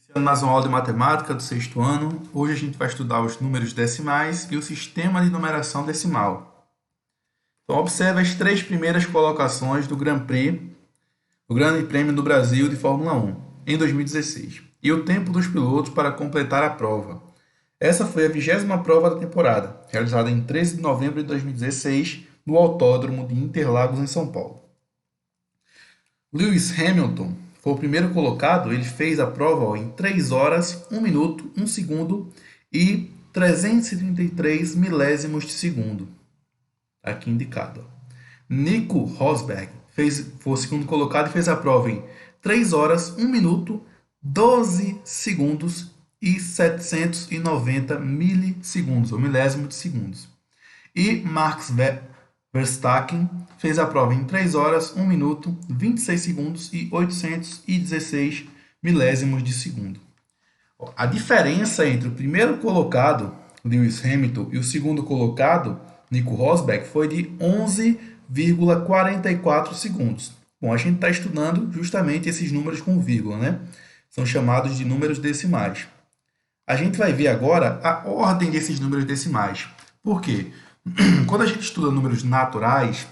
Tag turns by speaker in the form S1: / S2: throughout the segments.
S1: Iniciando mais uma aula de matemática do sexto ano. Hoje a gente vai estudar os números decimais e o sistema de numeração decimal. Então, observe as três primeiras colocações do Grand Prix, do Grande Prêmio do Brasil de Fórmula 1, em 2016, e o tempo dos pilotos para completar a prova. Essa foi a 20ª prova da temporada, realizada em 13 de novembro de 2016, no Autódromo de Interlagos, em São Paulo. Lewis Hamilton foi o primeiro colocado. Ele fez a prova em 3 horas, 1 minuto, 1 segundo e 333 milésimos de segundo. Aqui indicado. Nico Rosberg foi o segundo colocado e fez a prova em 3 horas, 1 minuto, 12 segundos e 790 milissegundos, ou milésimos de segundos. E Max Verstappen fez a prova em 3 horas, 1 minuto, 26 segundos e 816 milésimos de segundo. A diferença entre o primeiro colocado, Lewis Hamilton, e o segundo colocado, Nico Rosberg, foi de 11,44 segundos. Bom, a gente está estudando justamente esses números com vírgula, né? São chamados de números decimais. A gente vai ver agora a ordem desses números decimais. Por quê? Quando a gente estuda números naturais,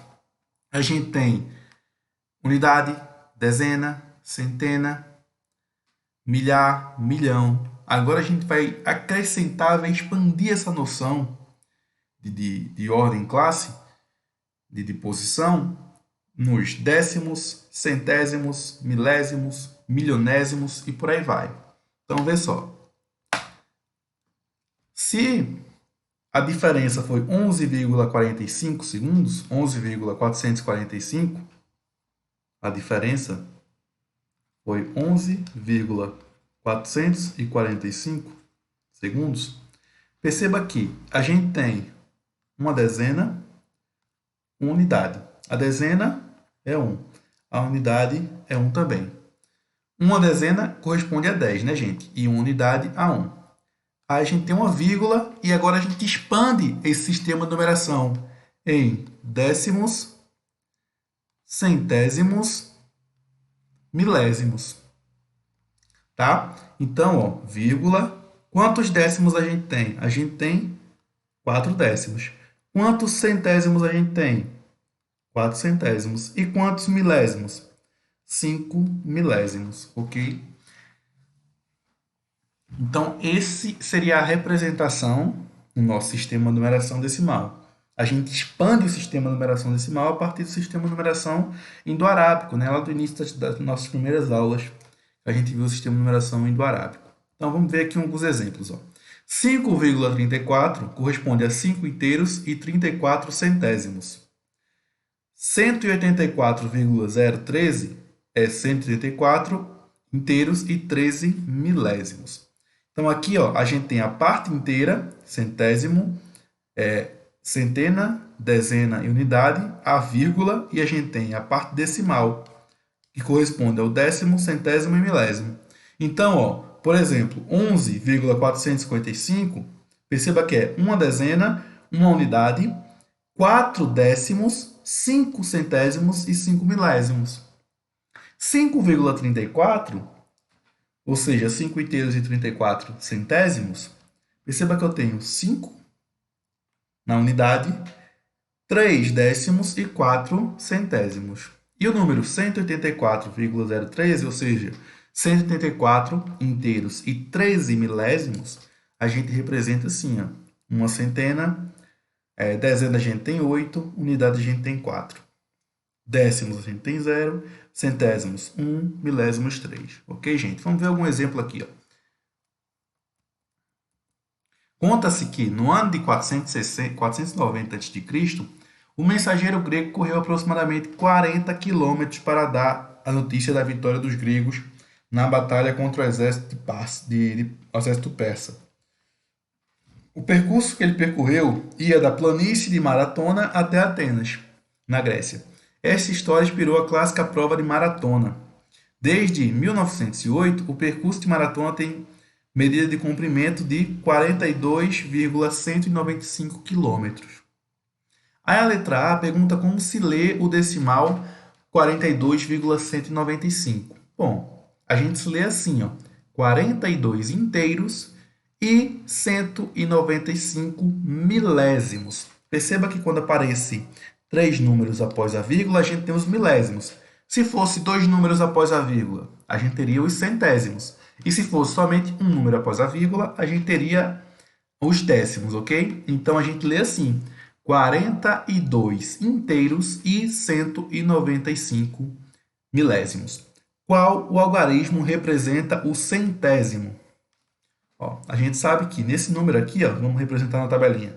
S1: a gente tem unidade, dezena, centena, milhar, milhão. Agora a gente vai acrescentar, vai expandir essa noção de ordem classe, de posição, nos décimos, centésimos, milésimos, milionésimos e por aí vai. Então, vê só. Se a diferença foi 11,45 segundos, 11,445. A diferença foi 11,445 segundos. Perceba que a gente tem uma dezena, uma unidade. A dezena é 1. A unidade é 1 também. Uma dezena corresponde a 10, né, gente? E uma unidade a 1. Aí a gente tem uma vírgula e agora a gente expande esse sistema de numeração em décimos, centésimos, milésimos. Tá? Então, ó, vírgula. Quantos décimos a gente tem? A gente tem 4 décimos. Quantos centésimos a gente tem? 4 centésimos. E quantos milésimos? 5 milésimos, ok? Então, esse seria a representação no nosso sistema de numeração decimal. A gente expande o sistema de numeração decimal a partir do sistema de numeração indo-arábico, né? Lá do início das nossas primeiras aulas, a gente viu o sistema de numeração indo-arábico. Então, vamos ver aqui alguns exemplos. 5,34 corresponde a 5 inteiros e 34 centésimos. 184,013 é 184 inteiros e 13 milésimos. Então, aqui ó, a gente tem a parte inteira, centésimo, centena, dezena e unidade, a vírgula, e a gente tem a parte decimal, que corresponde ao décimo, centésimo e milésimo. Então, ó, por exemplo, 11,455, perceba que é uma dezena, uma unidade, 4 décimos, 5 centésimos e 5 milésimos. 5,34, ou seja, 5 inteiros e 34 centésimos, perceba que eu tenho 5 na unidade, 3 décimos e 4 centésimos. E o número 184,013, ou seja, 184 inteiros e 13 milésimos, a gente representa assim, ó, uma centena, dezena a gente tem 8, unidade a gente tem 4. Décimos a gente tem 0, centésimos 1, milésimos 3. Ok, gente? Vamos ver algum exemplo aqui. Ó. Conta-se que no ano de 490 a.C., o mensageiro grego correu aproximadamente 40 quilômetros para dar a notícia da vitória dos gregos na batalha contra o exército exército persa. O percurso que ele percorreu ia da planície de Maratona até Atenas, na Grécia. Essa história inspirou a clássica prova de maratona. Desde 1908, o percurso de maratona tem medida de comprimento de 42,195 km. Aí a letra A pergunta como se lê o decimal 42,195. Bom, a gente se lê assim, ó, 42 inteiros e 195 milésimos. Perceba que quando aparece 3 números após a vírgula, a gente tem os milésimos. Se fosse 2 números após a vírgula, a gente teria os centésimos. E se fosse somente um número após a vírgula, a gente teria os décimos, ok? Então, a gente lê assim, 42 inteiros e 195 milésimos. Qual o algarismo representa o centésimo? Ó, a gente sabe que nesse número aqui, ó, vamos representar na tabelinha.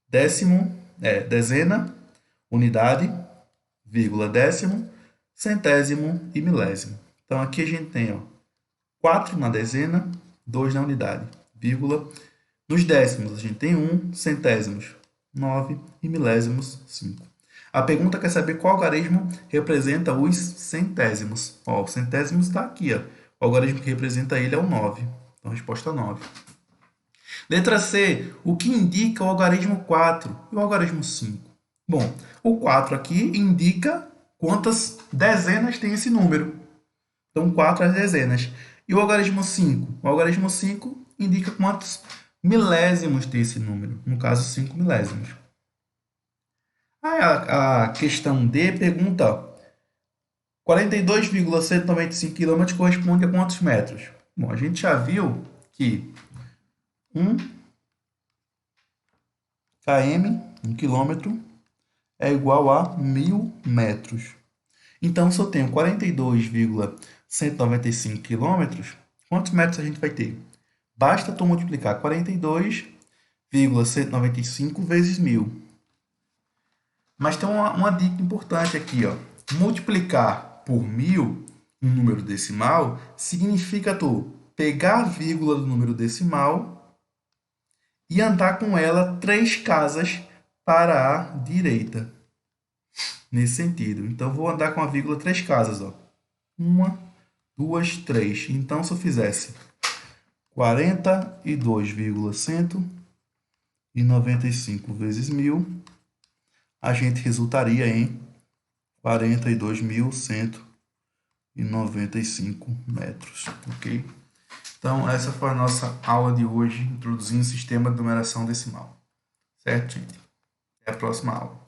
S1: Décimo, dezena, unidade, vírgula, décimo, centésimo e milésimo. Então, aqui a gente tem 4 na dezena, 2 na unidade, vírgula. Nos décimos, a gente tem 1, centésimos, 9 e milésimos, 5. A pergunta quer saber qual algarismo representa os centésimos. Ó, o centésimos está aqui. Ó. O algarismo que representa ele é o 9. Então, resposta 9. Letra C. O que indica o algarismo 4 e o algarismo 5? Bom, o 4 aqui indica quantas dezenas tem esse número. Então, 4 as dezenas. E o algarismo 5? O algarismo 5 indica quantos milésimos tem esse número. No caso, 5 milésimos. A questão D pergunta 42,195 km corresponde a quantos metros? Bom, a gente já viu que 1 km, 1 quilômetro, é igual a 1.000 metros. Então, se eu tenho 42,195 quilômetros, quantos metros a gente vai ter? Basta tu multiplicar 42,195 vezes 1.000. Mas tem uma dica importante aqui, ó. Multiplicar por 1.000 um número decimal significa tu pegar a vírgula do número decimal e andar com ela 3 casas para a direita. Nesse sentido. Então, vou andar com a vírgula 3 casas, ó. 1, 2, 3. Então, se eu fizesse 42,195 vezes 1.000, a gente resultaria em 42.195 metros, ok? Então, essa foi a nossa aula de hoje, introduzindo o sistema de numeração decimal. Certo, gente? Até a próxima aula.